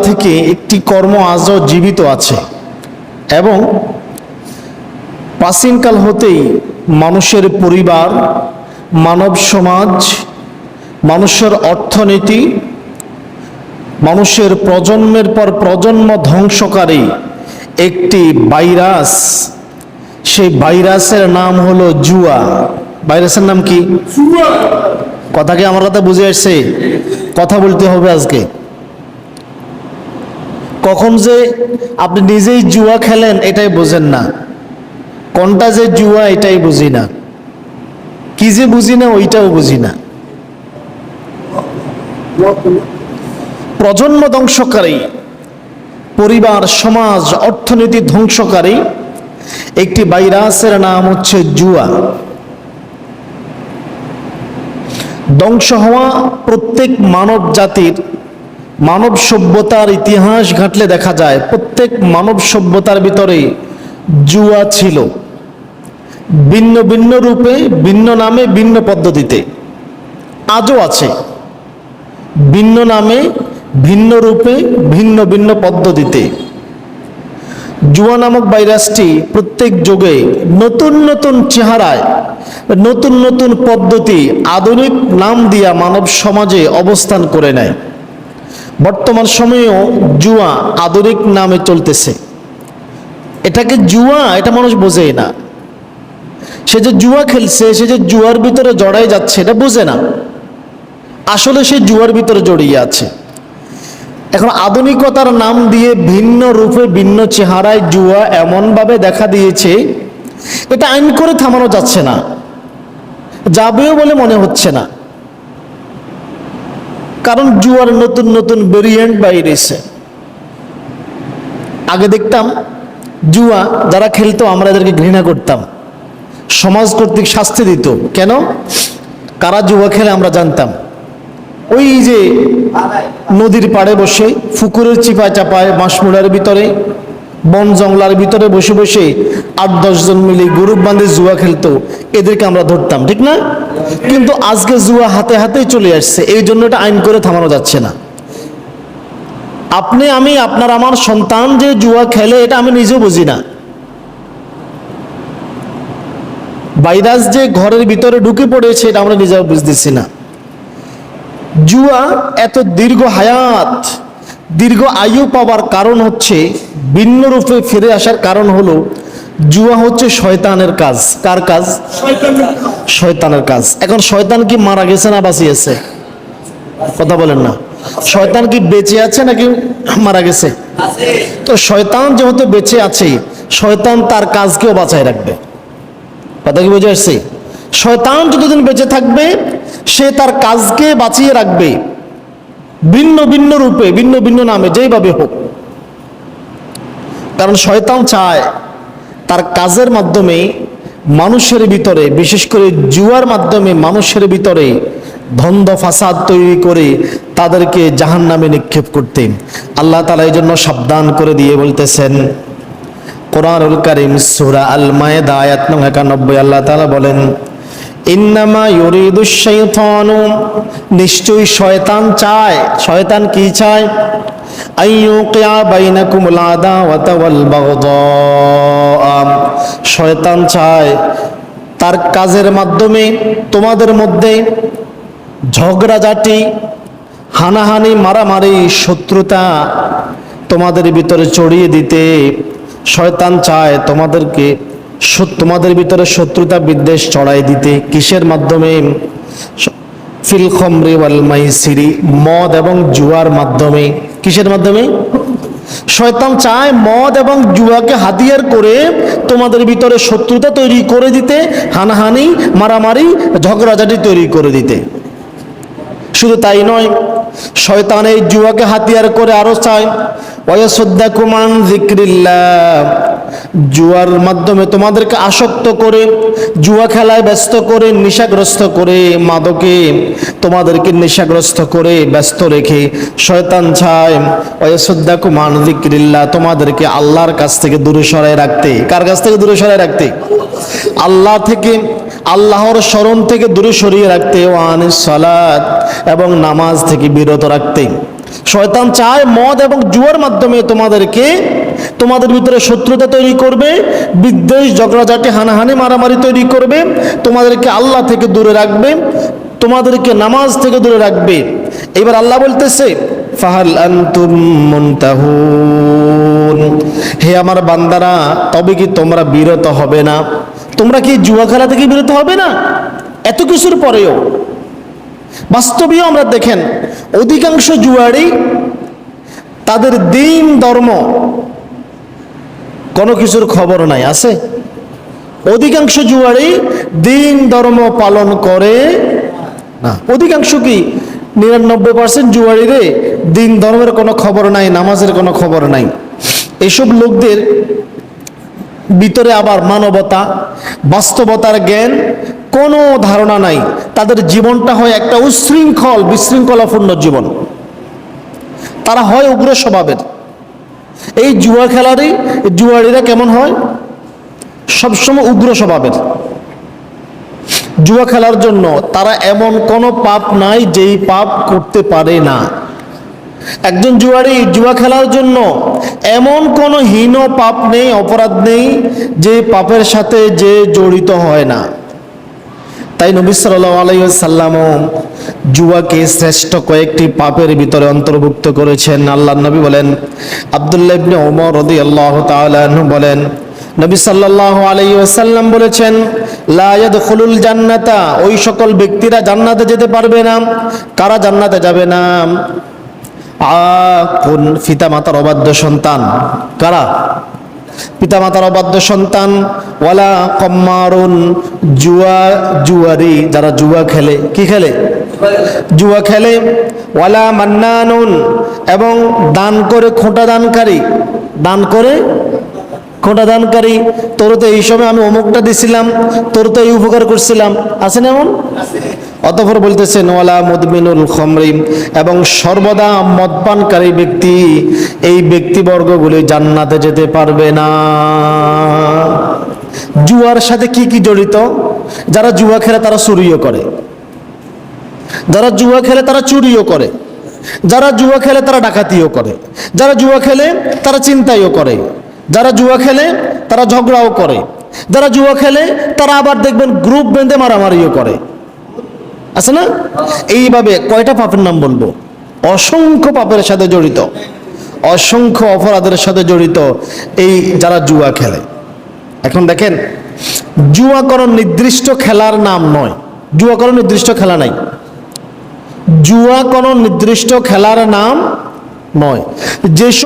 থেকে একটি কর্ম আজও জীবিত আছে এবং প্রাচীনকাল হতেই মানুষের পরিবার, মানব সমাজ, মানুষের অর্থনীতি, মানুষের প্রজন্মের পর প্রজন্ম ধ্বংসকারী একটি ভাইরাস, সেই ভাইরাসের নাম হলো জুয়া। ভাইরাসের নাম কি? কথা কি আমার কথা বুঝে আসছে? কথা বলতে হবে আজকে। কখন যে আপনি নিজেই জুয়া খেলেন এটাই বোঝেন না, কোনটা যে জুয়া এটাই বুঝি না, কি যে বুঝি না ওইটাও বুঝি না। প্রজন্ম ধ্বংসকারী, পরিবার, সমাজ, অর্থনীতি ধ্বংসকারী একটি ভাইরাসের নাম হচ্ছে জুয়া। ধ্বংস হওয়া প্রত্যেক মানব জাতির, মানব সভ্যতার ইতিহাস ঘাটলে দেখা যায় প্রত্যেক মানব সভ্যতার ভিতরে জুয়া ছিল, ভিন্ন ভিন্ন রূপে, ভিন্ন নামে, ভিন্ন পদ্ধতিতে। আজও আছে, ভিন্ন নামে, ভিন্ন রূপে, ভিন্ন ভিন্ন পদ্ধতিতে। জুয়া নামক ভাইরাসটি প্রত্যেক যুগে নতুন নতুন চেহারায়, নতুন নতুন পদ্ধতি, আধুনিক নাম দিয়া মানব সমাজে অবস্থান করে নেয়। বর্তমান সময়েও জুয়া আধুনিক নামে চলতেছে। এটাকে জুয়া, এটা মানুষ বোঝেই না। সে যে জুয়া খেলছে, সে যে জুয়ার ভিতরে জড়াই যাচ্ছে এটা বোঝে না, আসলে সে জুয়ার ভিতরে জড়িয়ে আছে। এখন আধুনিকতার নাম দিয়ে ভিন্ন রূপে, ভিন্ন চেহারায় জুয়া এমনভাবে দেখা দিয়েছে, এটা আইন করে থামানো যাচ্ছে না, যাবেও বলে মনে হচ্ছে না। কারণ জুয়ার নতুন নতুন ভেরিয়েন্ট বাইরেছে। আগে দেখতাম জুয়া যারা খেলতো আমরা এদেরকে ঘৃণা করতাম, সমাজ কর্তৃক শাস্তি দিত। কেন? কারা জুয়া খেলে আমরা জানতাম। ওই যে নদীর পাড়ে বসে, পুকুরের চিপায় চাপায়, বাঁশমুড়ার ভিতরে, বন জঙ্গলার ভিতরে বসে বসে 8-10 জন মিলে গ্রুপ বাঁধে জুয়া খেলতো, এদেরকে আমরা ধরতাম, ঠিক না? কিন্তু আজকে জুয়া হাতে হাতেই চলে আসছে, এই জন্য এটা আইন করে থামানো যাচ্ছে না। আপনি, আমি, আপনার, আমার সন্তান যে জুয়া খেলে এটা আমি নিজেও বুঝি না। ভাইরাস যে ঘরের ভিতরে ঢুকে পড়েছে এটা আমরা নিজেও বুঝতেছি না। জুয়া এত দীর্ঘ হায়াত, দীর্ঘ আয়ু পাওয়ার কারণ হচ্ছে, ভিন্ন রূপে ফিরে আসার কারণ হলো জুয়া হচ্ছে শয়তানের কাজ। কার কাজ? শয়তানের কাজ। এখন শয়তান কি মারা গেছে না বাঁচিয়েছে? কথা বলেন না। শয়তান কি বেঁচে আছে নাকি মারা গেছে? তো শয়তান যেহেতু বেঁচে আছে, শয়তান তার কাজকেও বাঁচায় রাখবে। কথা কি বুঝে আসছে? শয়তান যতদিন বেঁচে থাকবে সে তার কাজকে বাঁচিয়ে রাখবে, ভিন্ন ভিন্ন রূপে, ভিন্ন ভিন্ন নামে, যেইভাবে হোক। কারণ শয়তান চায় তার কাজের মাধ্যমে মানুষের ভিতরে, বিশেষ করে জুয়ার মাধ্যমে মানুষের ভিতরে দ্বন্দ্ব ফাসাদ তৈরি করে তাদেরকে জাহান্নামে নিক্ষেপ করতে। আল্লাহ তাআলা এই জন্য সাবধান করে দিয়ে বলতেছেন কোরআনুল কারীম সূরা আল মায়েদা আয়াত নং 91, আল্লাহ তাআলা বলেন, ইন্নামা ইউরিদুশ শাইতানু, নিশ্চয়ই শয়তান চায়। শয়তান কি চায়? আইয়ুকিয়া বাইনাকুমুল আদাওয়াতা ওয়াল বাগদা, শয়তান চায় তার কাজের মাধ্যমে তোমাদের মধ্যে ঝগড়াঝাটি, হানাহানি, মারামারি, শত্রুতা তোমাদের ভিতরে ছড়িয়ে দিতে। শয়তান চায় তোমাদের ভিতরে শত্রুতা বিদ্বেষ ছড়াই দিতে। কিসের মাধ্যমে? ফিল খামরি ওয়াল মাইসিরি, মদ এবং জুয়ার মাধ্যমে। কিসের মাধ্যমে? শয়তান চায় মদ এবং জুয়াকে হাতিয়ার করে তোমাদের ভিতরে শত্রুতা তৈরি করে দিতে, হানাহানি, মারামারি, ঝগড়াঝাটি তৈরি করে দিতে। শুধু তাই নয়, শয়তান এই জুয়াকে হাতিয়ার করে আরো চায় ওয়ায়াসুদ্দাকুম আন যিকরিল্লাহ, জুয়ার মাধ্যমে তোমাদেরকে আসক্ত করে, জুয়া খেলায় ব্যস্ত করে, নেশাগ্রস্ত করে, মাদকে তোমাদেরকে নেশাগ্রস্ত করে ব্যস্ত রেখে শয়তান চায় ওয়ায়াসুদ্দাকুম আন যিকরিল্লাহ, তোমাদেরকে আল্লাহর কাছ থেকে দূরে সরায় রাখতে। কার কাছ থেকে দূরে সরায় রাখতে? আল্লাহ থেকে, আল্লাহর স্মরণ থেকে দূরে সরিয়ে রাখতে। ওয়ানিস সালাত, এবং নামাজ থেকে বিরত রাখতে। শয়তান চায় মদ এবং জুয়ার মাধ্যমে তোমাদের ভিতরে শত্রুতা তৈরি করবে, বিদ্বেষ, ঝগড়াঝাটি, হানাহানি, মারামারি তৈরি করবে, তোমাদেরকে আল্লাহ থেকে দূরে রাখবে, তোমাদেরকে নামাজ থেকে দূরে রাখবে। এবার আল্লাহ বলতেছে ফাহাল আনতুম মুনতাহুন, হে আমার বান্দারা, তবে কি তোমরা বিরত হবে না? তোমরা কি জুয়া খেলা থেকে বিরত হবে না? এত কিছুর পরেও বাস্তবেও আমরা দেখেন অধিকাংশ জুয়ারি তাদের দিন ধর্ম কোনো কিছুর খবর নাই, আছে? অধিকাংশ জুয়ারি দিন ধর্ম পালন করে না। অধিকাংশ কি 99% জুয়ারিরে দিন ধর্মের কোনো খবর নাই, নামাজের কোনো খবর নাই। এসব লোকদের ভিতরে আবার মানবতা, বাস্তবতার জ্ঞান কোনো ধারণা নাই। তাদের জীবনটা হয় একটা উচ্ছৃঙ্খল, বিশৃঙ্খলাপূর্ণ জীবন। তারা হয় উগ্র স্বভাবের। এই জুয়ারিরা কেমন হয়? সবসময় উগ্র স্বভাবের। জুয়া খেলার জন্য তারা এমন কোনো পাপ নাই যেই পাপ করতে পারে না। একজন জুয়ারি জুয়া খেলার জন্য এমন কোনো হীন পাপ নেই, অপরাধ নেই যে পাপের সাথে যে জড়িত হয় না। তাই নবী সাল্লাল্লাহু আলাইহি ওয়াসাল্লাম জুয়াকে শ্রেষ্ঠ কয়েকটি পাপের ভিতরে অন্তর্ভুক্ত করেছেন। আল্লাহর নবী বলেন, আব্দুল্লাহ ইবনে ওমর রাদিয়াল্লাহু তাআলা আনহু বলেন, নবী সাল্লাল্লাহু আলাইহি ওয়াসাল্লাম বলেছেন, লা ইয়াদখুলুল জান্নাতা, ওই সকল ব্যক্তিরা জান্নাতে যেতে পারবে না। কারা জান্নাতে যাবে না? আকুন, পিতামাতার অবাধ্য সন্তান। কারা? পিতামাতার অবাধ্য সন্তান। ওয়ালা কম্মারুন, জুয়ারি, যারা জুয়া খেলে। কি খেলে? জুয়া খেলে। ওয়ালা মান্নানুন, এবং দান করে খোঁটা দানকারী। দান করে খোঁটা দানকারী। তোর তো এই সময় আমি অমুকটা দিছিলাম, তোর তো এই উপকার করছিলাম, আছে না এমন? অতঃপর বলতেছেন ওয়ালা মুদমিনুল খমরি, এবং সর্বদা মদপানকারী ব্যক্তি, এই ব্যক্তিবর্গগুলি জান্নাতে যেতে পারবে না। জুয়ার সাথে কি কি জড়িত? যারা জুয়া খেলে তারা চুরিও করে, যারা জুয়া খেলে তারা চুরিও করে, যারা জুয়া খেলে তারা ডাকাতিও করে, যারা জুয়া খেলে তারা চিন্তাইও করে, যারা জুয়া খেলে তারা ঝগড়াও করে, যারা জুয়া খেলে তারা আবার দেখবেন গ্রুপ বেঁধে মারামারিও করে, আছে না? এইভাবে কয়টা পাপের নাম বলবো? অসংখ্য পাপের সাথে জড়িত, অসংখ্য অপরাধের সাথে জড়িত এই যারা জুয়া খেলে। এখন দেখেন, জুয়া কোনো নির্দিষ্ট খেলার নাম নয়। জুয়া কোনো নির্দিষ্ট খেলা নাই। জুয়া কোনো নির্দিষ্ট খেলার নাম নয়। যে